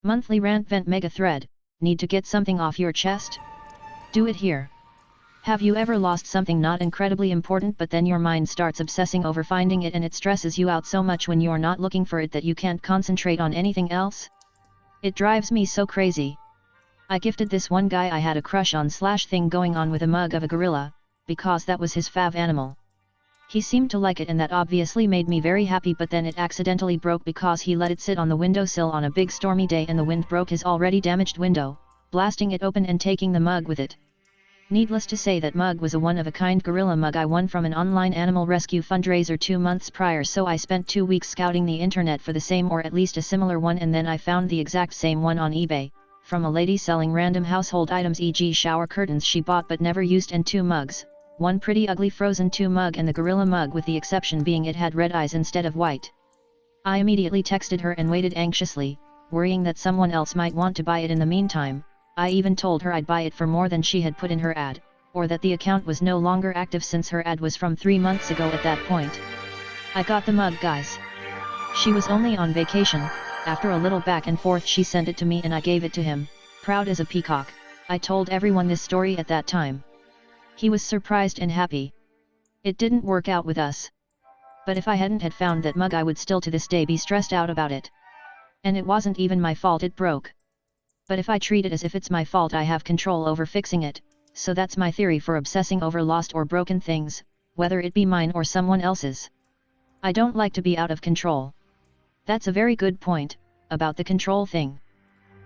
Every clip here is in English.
Monthly rant vent mega thread, need to get something off your chest? Do it here. Have you ever lost something not incredibly important but then your mind starts obsessing over finding it and it stresses you out so much when you're not looking for it that you can't concentrate on anything else? It drives me so crazy. I gifted this one guy I had a crush on / thing going on with a mug of a gorilla, because that was his fav animal. He seemed to like it and that obviously made me very happy, but then it accidentally broke because he let it sit on the windowsill on a big stormy day and the wind broke his already damaged window, blasting it open and taking the mug with it. Needless to say, that mug was a one-of-a-kind gorilla mug I won from an online animal rescue fundraiser 2 months prior, so I spent 2 weeks scouting the internet for the same or at least a similar one, and then I found the exact same one on eBay, from a lady selling random household items, e.g. shower curtains she bought but never used, and 2 mugs, one pretty ugly Frozen 2 mug and the gorilla mug, with the exception being it had red eyes instead of white. I immediately texted her and waited anxiously, worrying that someone else might want to buy it in the meantime. I even told her I'd buy it for more than she had put in her ad, or that the account was no longer active since her ad was from 3 months ago at that point. I got the mug, guys. She was only on vacation. After a little back and forth she sent it to me and I gave it to him, proud as a peacock. I told everyone this story at that time. He was surprised and happy. It didn't work out with us. But if I hadn't had found that mug I would still to this day be stressed out about it. And it wasn't even my fault it broke. But if I treat it as if it's my fault, I have control over fixing it, so that's my theory for obsessing over lost or broken things, whether it be mine or someone else's. I don't like to be out of control. That's a very good point, about the control thing.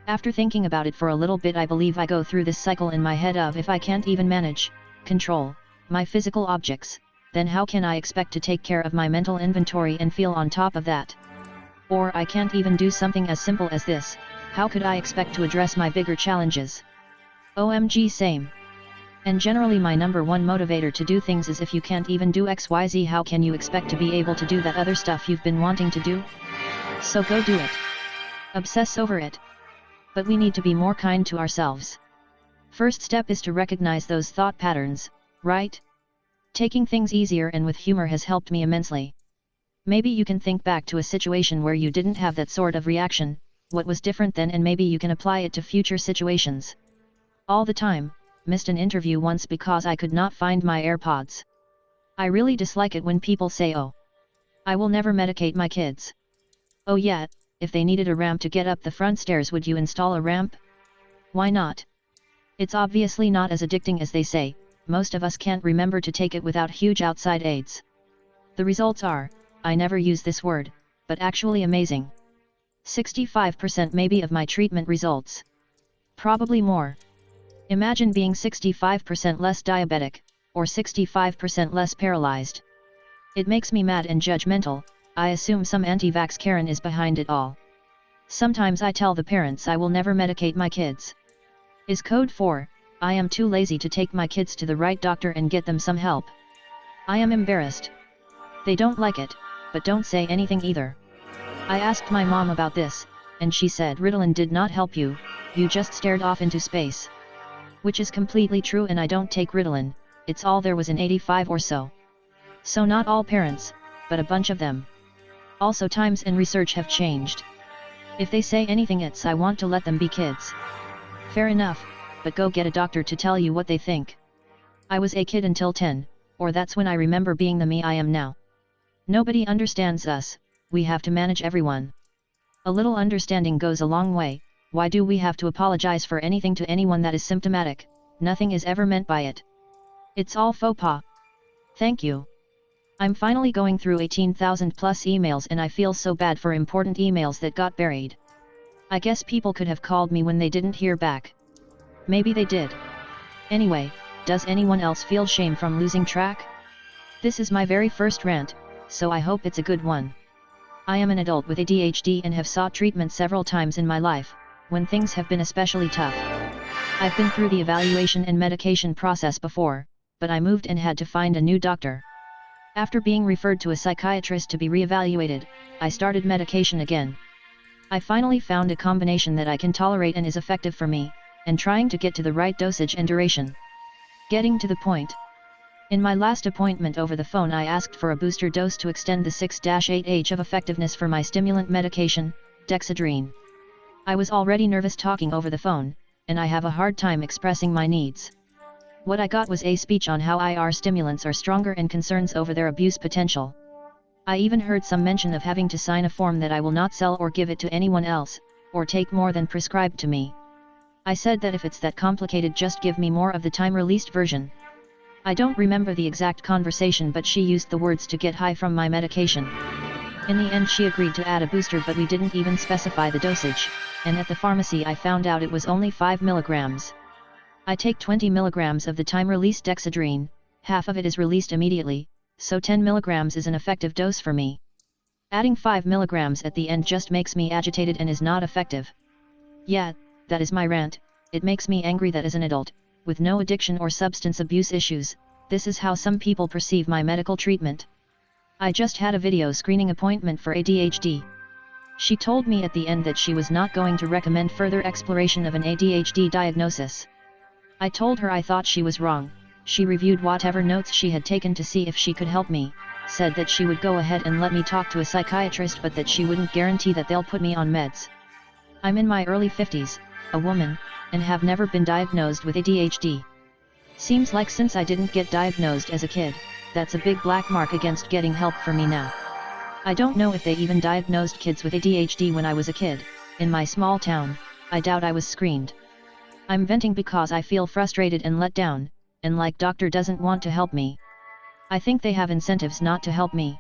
After thinking about it for a little bit, I believe I go through this cycle in my head of, if I can't even manage, control, my physical objects, then how can I expect to take care of my mental inventory and feel on top of that? Or I can't even do something as simple as this. How could I expect to address my bigger challenges? OMG, same. And generally my number one motivator to do things is, if you can't even do XYZ, how can you expect to be able to do that other stuff you've been wanting to do? So go do it. Obsess over it. But we need to be more kind to ourselves. First step is to recognize those thought patterns, right? Taking things easier and with humor has helped me immensely. Maybe you can think back to a situation where you didn't have that sort of reaction. What was different then, and maybe you can apply it to future situations. All the time. Missed an interview once because I could not find my AirPods. I really dislike it when people say, "Oh, I will never medicate my kids." Oh yeah, if they needed a ramp to get up the front stairs, would you install a ramp? Why not? It's obviously not as addicting as they say. Most of us can't remember to take it without huge outside aids. The results are, I never use this word, but actually amazing. 65% maybe of my treatment results. Probably more. Imagine being 65% less diabetic, or 65% less paralyzed. It makes me mad and judgmental. I assume some anti-vax Karen is behind it all. Sometimes I tell the parents I will never medicate my kids. Is code for, I am too lazy to take my kids to the right doctor and get them some help. I am embarrassed. They don't like it, but don't say anything either. I asked my mom about this, and she said Ritalin did not help you, you just stared off into space. Which is completely true, and I don't take Ritalin, it's all there was in 85 or so. So not all parents, but a bunch of them. Also times and research have changed. If they say anything, it's I want to let them be kids. Fair enough, but go get a doctor to tell you what they think. I was a kid until 10, or that's when I remember being the me I am now. Nobody understands us, we have to manage everyone. A little understanding goes a long way. Why do we have to apologize for anything to anyone that is symptomatic? Nothing is ever meant by it. It's all faux pas. Thank you. I'm finally going through 18,000 plus emails and I feel so bad for important emails that got buried. I guess people could have called me when they didn't hear back. Maybe they did. Anyway, does anyone else feel shame from losing track? This is my very first rant, so I hope it's a good one. I am an adult with ADHD and have sought treatment several times in my life, when things have been especially tough. I've been through the evaluation and medication process before, but I moved and had to find a new doctor. After being referred to a psychiatrist to be reevaluated, I started medication again. I finally found a combination that I can tolerate and is effective for me, and trying to get to the right dosage and duration. Getting to the point. In my last appointment over the phone, I asked for a booster dose to extend the 6-8H of effectiveness for my stimulant medication, Dexedrine. I was already nervous talking over the phone, and I have a hard time expressing my needs. What I got was a speech on how IR stimulants are stronger and concerns over their abuse potential. I even heard some mention of having to sign a form that I will not sell or give it to anyone else, or take more than prescribed to me. I said that if it's that complicated, just give me more of the time-released version. I don't remember the exact conversation, but she used the words to get high from my medication. In the end she agreed to add a booster, but we didn't even specify the dosage, and at the pharmacy I found out it was only 5 milligrams. I take 20 milligrams of the time-released Dexedrine, half of it is released immediately, so 10 milligrams is an effective dose for me. Adding 5 milligrams at the end just makes me agitated and is not effective. Yeah, that is my rant. It makes me angry that as an adult, with no addiction or substance abuse issues, this is how some people perceive my medical treatment. I just had a video screening appointment for ADHD. She told me at the end that she was not going to recommend further exploration of an ADHD diagnosis. I told her I thought she was wrong. She reviewed whatever notes she had taken to see if she could help me, said that she would go ahead and let me talk to a psychiatrist, but that she wouldn't guarantee that they'll put me on meds. I'm in my early 50s, a woman, and have never been diagnosed with ADHD. Seems like since I didn't get diagnosed as a kid, that's a big black mark against getting help for me now. I don't know if they even diagnosed kids with ADHD when I was a kid. In my small town, I doubt I was screened. I'm venting because I feel frustrated and let down, and like doctor doesn't want to help me. I think they have incentives not to help me.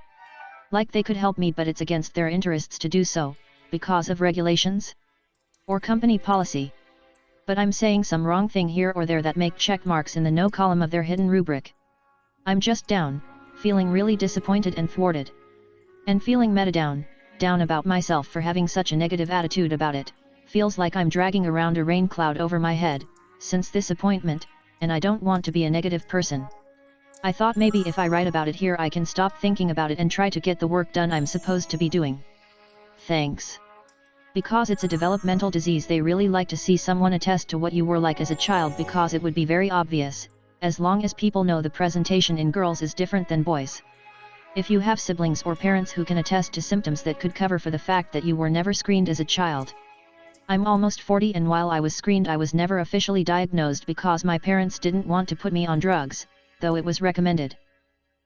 Like they could help me, but it's against their interests to do so, because of regulations? Or company policy. But I'm saying some wrong thing here or there that make check marks in the no column of their hidden rubric. I'm just down, feeling really disappointed and thwarted. And feeling down about myself for having such a negative attitude about it. Feels like I'm dragging around a rain cloud over my head, since this appointment, and I don't want to be a negative person. I thought maybe if I write about it here I can stop thinking about it and try to get the work done I'm supposed to be doing. Thanks. Because it's a developmental disease, they really like to see someone attest to what you were like as a child, because it would be very obvious, as long as people know the presentation in girls is different than boys. If you have siblings or parents who can attest to symptoms that could cover for the fact that you were never screened as a child. I'm almost 40, and while I was screened I was never officially diagnosed because my parents didn't want to put me on drugs, though it was recommended.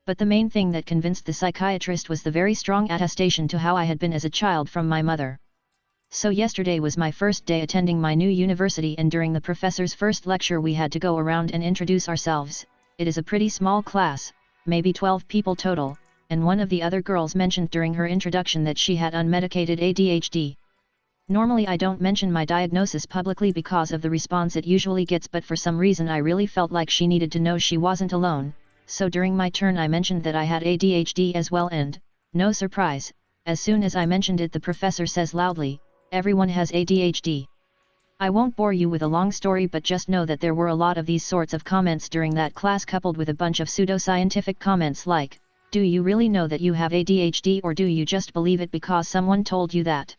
But the main thing that convinced the psychiatrist was the very strong attestation to how I had been as a child from my mother. So yesterday was my first day attending my new university, and during the professor's first lecture we had to go around and introduce ourselves. It is a pretty small class, maybe 12 people total, and one of the other girls mentioned during her introduction that she had unmedicated ADHD. Normally I don't mention my diagnosis publicly because of the response it usually gets, but for some reason I really felt like she needed to know she wasn't alone, so during my turn I mentioned that I had ADHD as well, and, no surprise, as soon as I mentioned it the professor says loudly, "Everyone has ADHD." I won't bore you with a long story, but just know that there were a lot of these sorts of comments during that class, coupled with a bunch of pseudoscientific comments like, "Do you really know that you have ADHD, or do you just believe it because someone told you that?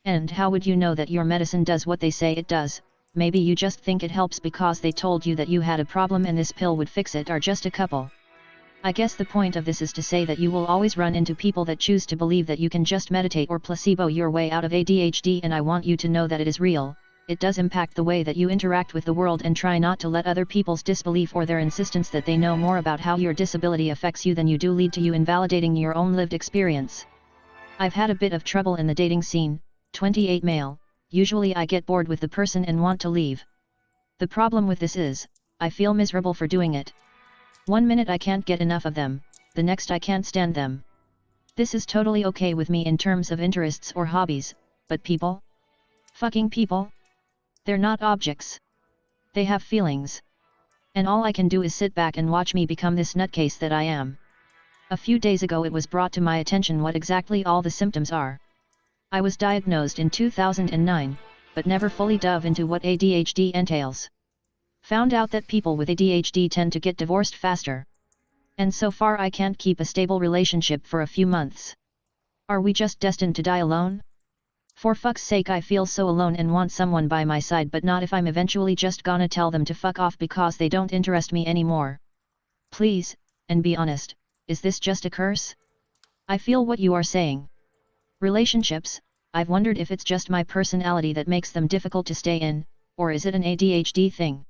And how would you know that your medicine does what they say it does? Maybe you just think it helps because they told you that you had a problem and this pill would fix it," are just a couple. I guess the point of this is to say that you will always run into people that choose to believe that you can just meditate or placebo your way out of ADHD, and I want you to know that it is real. It does impact the way that you interact with the world, and try not to let other people's disbelief or their insistence that they know more about how your disability affects you than you do lead to you invalidating your own lived experience. I've had a bit of trouble in the dating scene, 28 male, usually I get bored with the person and want to leave. The problem with this is, I feel miserable for doing it. One minute I can't get enough of them, the next I can't stand them. This is totally okay with me in terms of interests or hobbies, but people? Fucking people? They're not objects. They have feelings. And all I can do is sit back and watch me become this nutcase that I am. A few days ago it was brought to my attention what exactly all the symptoms are. I was diagnosed in 2009, but never fully dove into what ADHD entails. Found out that people with ADHD tend to get divorced faster. And so far I can't keep a stable relationship for a few months. Are we just destined to die alone? For fuck's sake, I feel so alone and want someone by my side, but not if I'm eventually just gonna tell them to fuck off because they don't interest me anymore. Please, and be honest, is this just a curse? I feel what you are saying. Relationships, I've wondered if it's just my personality that makes them difficult to stay in, or is it an ADHD thing?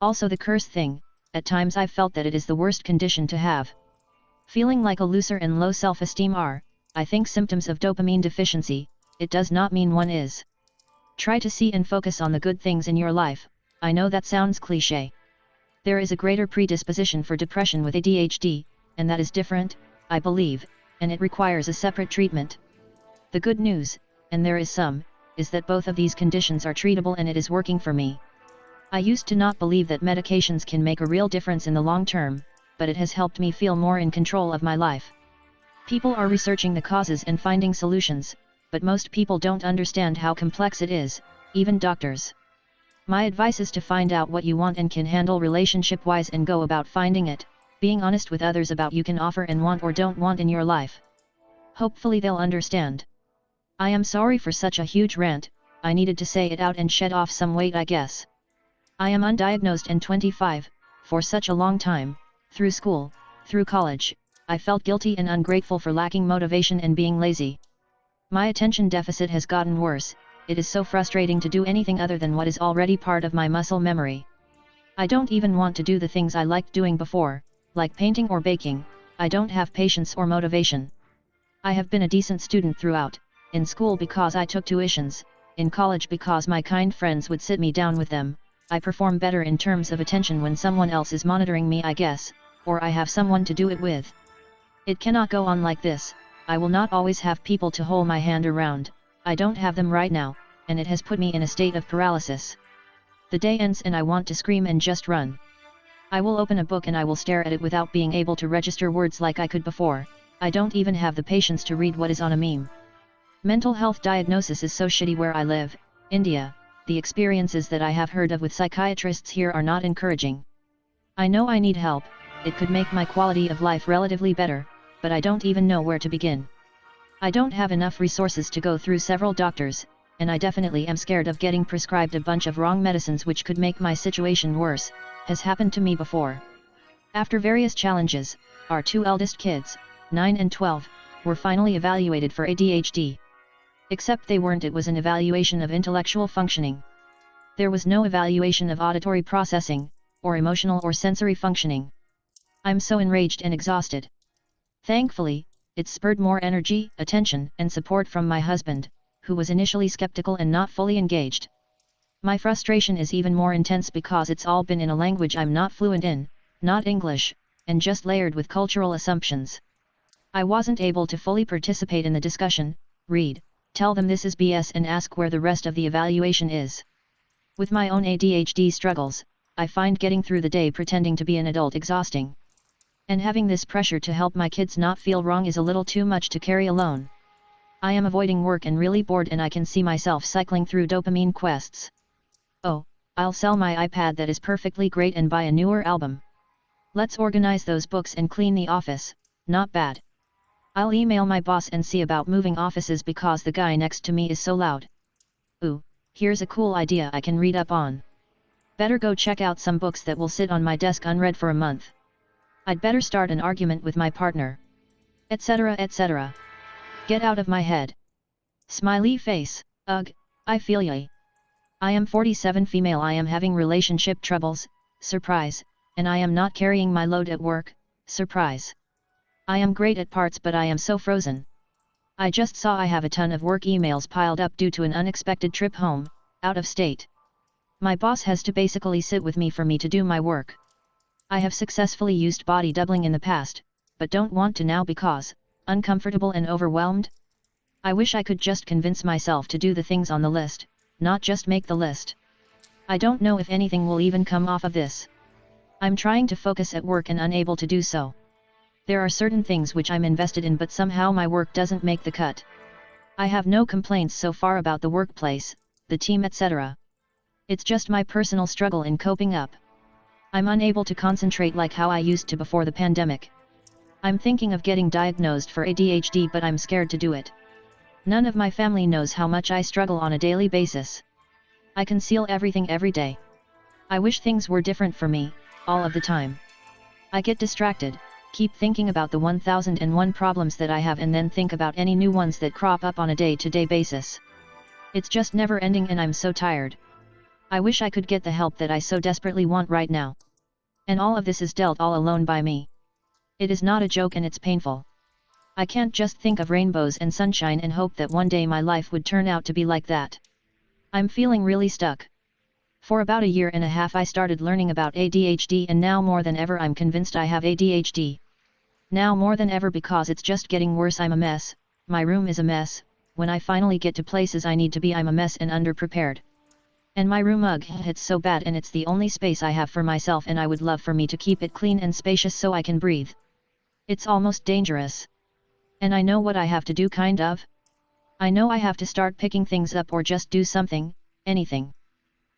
Also the curse thing, at times I've felt that it is the worst condition to have. Feeling like a loser and low self-esteem are, I think, symptoms of dopamine deficiency. It does not mean one is. Try to see and focus on the good things in your life. I know that sounds cliché. There is a greater predisposition for depression with ADHD, and that is different, I believe, and it requires a separate treatment. The good news, and there is some, is that both of these conditions are treatable and it is working for me. I used to not believe that medications can make a real difference in the long term, but it has helped me feel more in control of my life. People are researching the causes and finding solutions, but most people don't understand how complex it is, even doctors. My advice is to find out what you want and can handle relationship-wise and go about finding it, being honest with others about what you can offer and want or don't want in your life. Hopefully they'll understand. I am sorry for such a huge rant, I needed to say it out and shed off some weight, I guess. I am undiagnosed and 25, for such a long time, through school, through college, I felt guilty and ungrateful for lacking motivation and being lazy. My attention deficit has gotten worse, it is so frustrating to do anything other than what is already part of my muscle memory. I don't even want to do the things I liked doing before, like painting or baking. I don't have patience or motivation. I have been a decent student throughout, in school because I took tuitions, in college because my kind friends would sit me down with them. I perform better in terms of attention when someone else is monitoring me, I guess, or I have someone to do it with. It cannot go on like this. I will not always have people to hold my hand around. I don't have them right now, and it has put me in a state of paralysis. The day ends and I want to scream and just run. I will open a book and I will stare at it without being able to register words like I could before. I don't even have the patience to read what is on a meme. Mental health diagnosis is so shitty where I live, India. The experiences that I have heard of with psychiatrists here are not encouraging. I know I need help, it could make my quality of life relatively better, but I don't even know where to begin. I don't have enough resources to go through several doctors, and I definitely am scared of getting prescribed a bunch of wrong medicines which could make my situation worse. Has happened to me before. After various challenges, our two eldest kids, 9 and 12, were finally evaluated for ADHD. Except they weren't, it was an evaluation of intellectual functioning. There was no evaluation of auditory processing, or emotional or sensory functioning. I'm so enraged and exhausted. Thankfully, it spurred more energy, attention, and support from my husband, who was initially skeptical and not fully engaged. My frustration is even more intense because it's all been in a language I'm not fluent in, not English, and just layered with cultural assumptions. I wasn't able to fully participate in the discussion, read, tell them this is BS and ask where the rest of the evaluation is. With my own ADHD struggles, I find getting through the day pretending to be an adult exhausting. And having this pressure to help my kids not feel wrong is a little too much to carry alone. I am avoiding work and really bored, and I can see myself cycling through dopamine quests. Oh, I'll sell my iPad that is perfectly great and buy a newer album. Let's organize those books and clean the office, not bad. I'll email my boss and see about moving offices because the guy next to me is so loud. Ooh, here's a cool idea I can read up on. Better go check out some books that will sit on my desk unread for a month. I'd better start an argument with my partner. Etc. etc. Get out of my head. Smiley face, ugh, I feel ya. I am 47 female, I am having relationship troubles, surprise, and I am not carrying my load at work, surprise. I am great at parts but I am so frozen. I just saw I have a ton of work emails piled up due to an unexpected trip home, out of state. My boss has to basically sit with me for me to do my work. I have successfully used body doubling in the past, but don't want to now because, uncomfortable and overwhelmed? I wish I could just convince myself to do the things on the list, not just make the list. I don't know if anything will even come off of this. I'm trying to focus at work and unable to do so. There are certain things which I'm invested in but somehow my work doesn't make the cut. I have no complaints so far about the workplace, the team, etc. It's just my personal struggle in coping up. I'm unable to concentrate like how I used to before the pandemic. I'm thinking of getting diagnosed for ADHD but I'm scared to do it. None of my family knows how much I struggle on a daily basis. I conceal everything every day. I wish things were different for me, all of the time. I get distracted, keep thinking about the 1001 problems that I have and then think about any new ones that crop up on a day-to-day basis. It's just never ending and I'm so tired. I wish I could get the help that I so desperately want right now. And all of this is dealt all alone by me. It is not a joke and it's painful. I can't just think of rainbows and sunshine and hope that one day my life would turn out to be like that. I'm feeling really stuck. For about a year and a half I started learning about ADHD and now more than ever I'm convinced I have ADHD. Now more than ever because it's just getting worse. I'm a mess, my room is a mess, when I finally get to places I need to be I'm a mess and underprepared. And my room, ugh, it's so bad and it's the only space I have for myself and I would love for me to keep it clean and spacious so I can breathe. It's almost dangerous. And I know what I have to do kind of. I know I have to start picking things up or just do something, anything.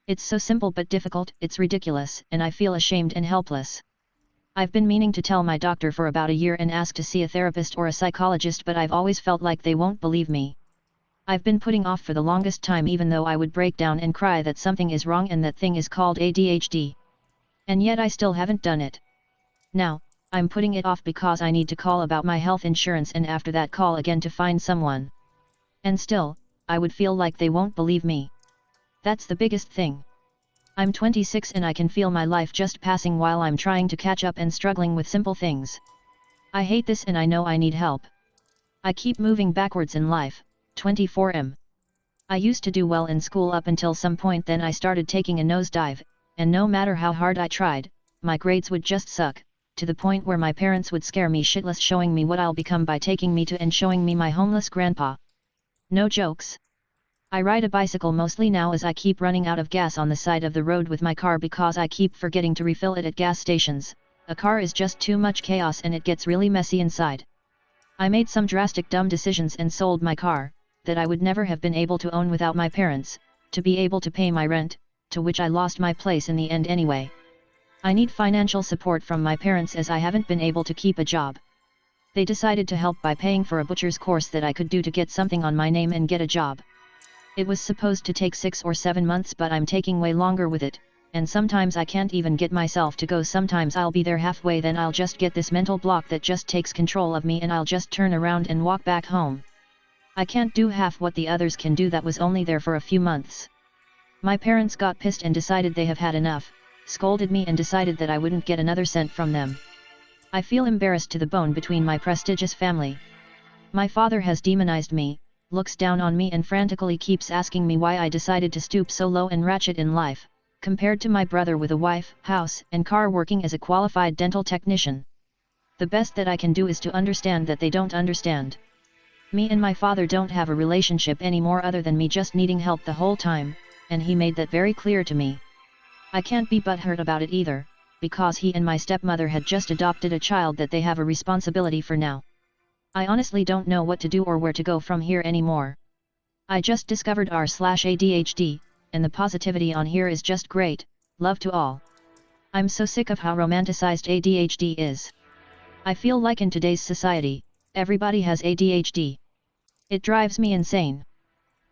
It's so simple but difficult, it's ridiculous, and I feel ashamed and helpless. I've been meaning to tell my doctor for about a year and ask to see a therapist or a psychologist but I've always felt like they won't believe me. I've been putting off for the longest time even though I would break down and cry that something is wrong and that thing is called ADHD. And yet I still haven't done it. Now, I'm putting it off because I need to call about my health insurance and after that call again to find someone. And still, I would feel like they won't believe me. That's the biggest thing. I'm 26 and I can feel my life just passing while I'm trying to catch up and struggling with simple things. I hate this and I know I need help. I keep moving backwards in life. 24M. I used to do well in school up until some point, then I started taking a nosedive, and no matter how hard I tried, my grades would just suck, to the point where my parents would scare me shitless showing me what I'll become by taking me to and showing me my homeless grandpa. No jokes. I ride a bicycle mostly now as I keep running out of gas on the side of the road with my car because I keep forgetting to refill it at gas stations. A car is just too much chaos and it gets really messy inside. I made some drastic dumb decisions and sold my car, that I would never have been able to own without my parents, to be able to pay my rent, to which I lost my place in the end anyway. I need financial support from my parents as I haven't been able to keep a job. They decided to help by paying for a butcher's course that I could do to get something on my name and get a job. It was supposed to take 6 or 7 months but I'm taking way longer with it, and sometimes I can't even get myself to go. Sometimes I'll be there halfway, then I'll just get this mental block that just takes control of me and I'll just turn around and walk back home. I can't do half what the others can do that was only there for a few months. My parents got pissed and decided they have had enough, scolded me and decided that I wouldn't get another cent from them. I feel embarrassed to the bone between my prestigious family. My father has demonized me, looks down on me and frantically keeps asking me why I decided to stoop so low and ratchet in life, compared to my brother with a wife, house, and car working as a qualified dental technician. The best that I can do is to understand that they don't understand. Me and my father don't have a relationship anymore other than me just needing help the whole time, and he made that very clear to me. I can't be butthurt about it either, because he and my stepmother had just adopted a child that they have a responsibility for now. I honestly don't know what to do or where to go from here anymore. I just discovered r/ADHD, and the positivity on here is just great. Love to all. I'm so sick of how romanticized ADHD is. I feel like in today's society, everybody has ADHD. It drives me insane.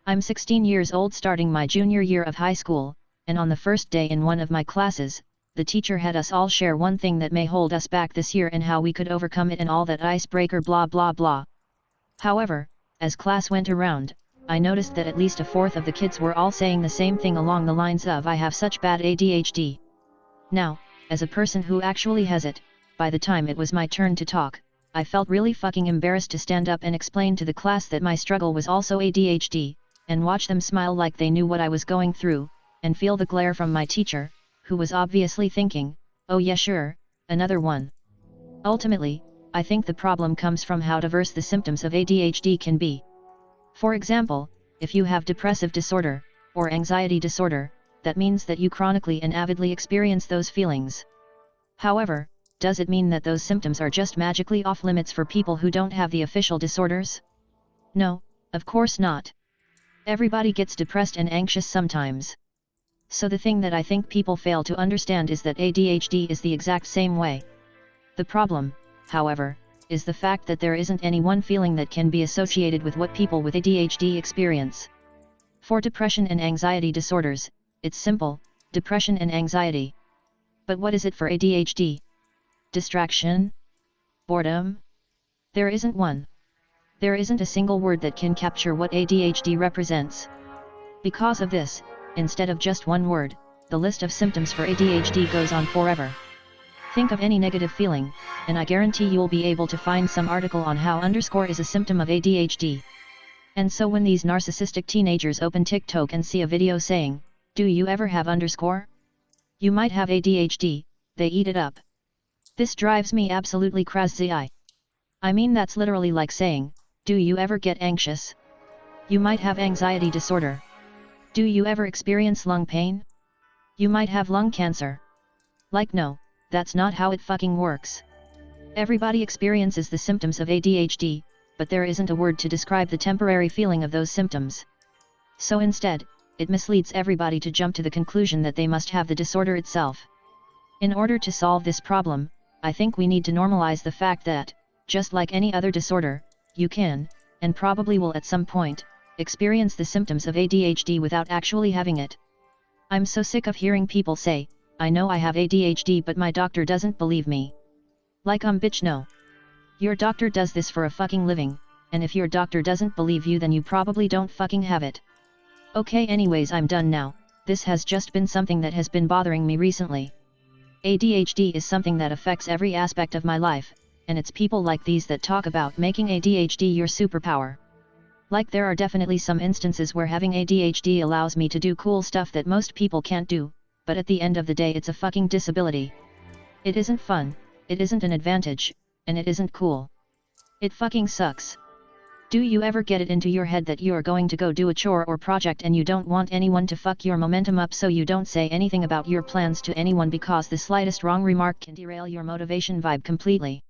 I'm 16 years old starting my junior year of high school, and on the first day in one of my classes, the teacher had us all share one thing that may hold us back this year and how we could overcome it and all that icebreaker blah blah blah. However, as class went around, I noticed that at least a fourth of the kids were all saying the same thing along the lines of I have such bad ADHD. Now, as a person who actually has it, by the time it was my turn to talk, I felt really fucking embarrassed to stand up and explain to the class that my struggle was also ADHD, and watch them smile like they knew what I was going through, and feel the glare from my teacher, who was obviously thinking, oh yeah sure, another one. Ultimately, I think the problem comes from how diverse the symptoms of ADHD can be. For example, if you have depressive disorder, or anxiety disorder, that means that you chronically and avidly experience those feelings. However, does it mean that those symptoms are just magically off limits for people who don't have the official disorders? No, of course not. Everybody gets depressed and anxious sometimes. So the thing that I think people fail to understand is that ADHD is the exact same way. The problem, however, is the fact that there isn't any one feeling that can be associated with what people with ADHD experience. For depression and anxiety disorders, it's simple, depression and anxiety. But what is it for ADHD? Distraction? Boredom? There isn't one. There isn't a single word that can capture what ADHD represents. Because of this, instead of just one word, the list of symptoms for ADHD goes on forever. Think of any negative feeling, and I guarantee you'll be able to find some article on how underscore is a symptom of ADHD. And so when these narcissistic teenagers open TikTok and see a video saying, "Do you ever have underscore? You might have ADHD," they eat it up. This drives me absolutely crazy. I mean, that's literally like saying, "Do you ever get anxious? You might have anxiety disorder. Do you ever experience lung pain? You might have lung cancer." Like, no, that's not how it fucking works. Everybody experiences the symptoms of ADHD, but there isn't a word to describe the temporary feeling of those symptoms. So instead, it misleads everybody to jump to the conclusion that they must have the disorder itself. In order to solve this problem, I think we need to normalize the fact that, just like any other disorder, you can, and probably will at some point, experience the symptoms of ADHD without actually having it. I'm so sick of hearing people say, "I know I have ADHD but my doctor doesn't believe me." Like, bitch, no. Your doctor does this for a fucking living, and if your doctor doesn't believe you then you probably don't fucking have it. Okay, anyways, I'm done now. This has just been something that has been bothering me recently. ADHD is something that affects every aspect of my life, and it's people like these that talk about making ADHD your superpower. Like, there are definitely some instances where having ADHD allows me to do cool stuff that most people can't do, but at the end of the day it's a fucking disability. It isn't fun, it isn't an advantage, and it isn't cool. It fucking sucks. Do you ever get it into your head that you're going to go do a chore or project and you don't want anyone to fuck your momentum up, so you don't say anything about your plans to anyone because the slightest wrong remark can derail your motivation vibe completely?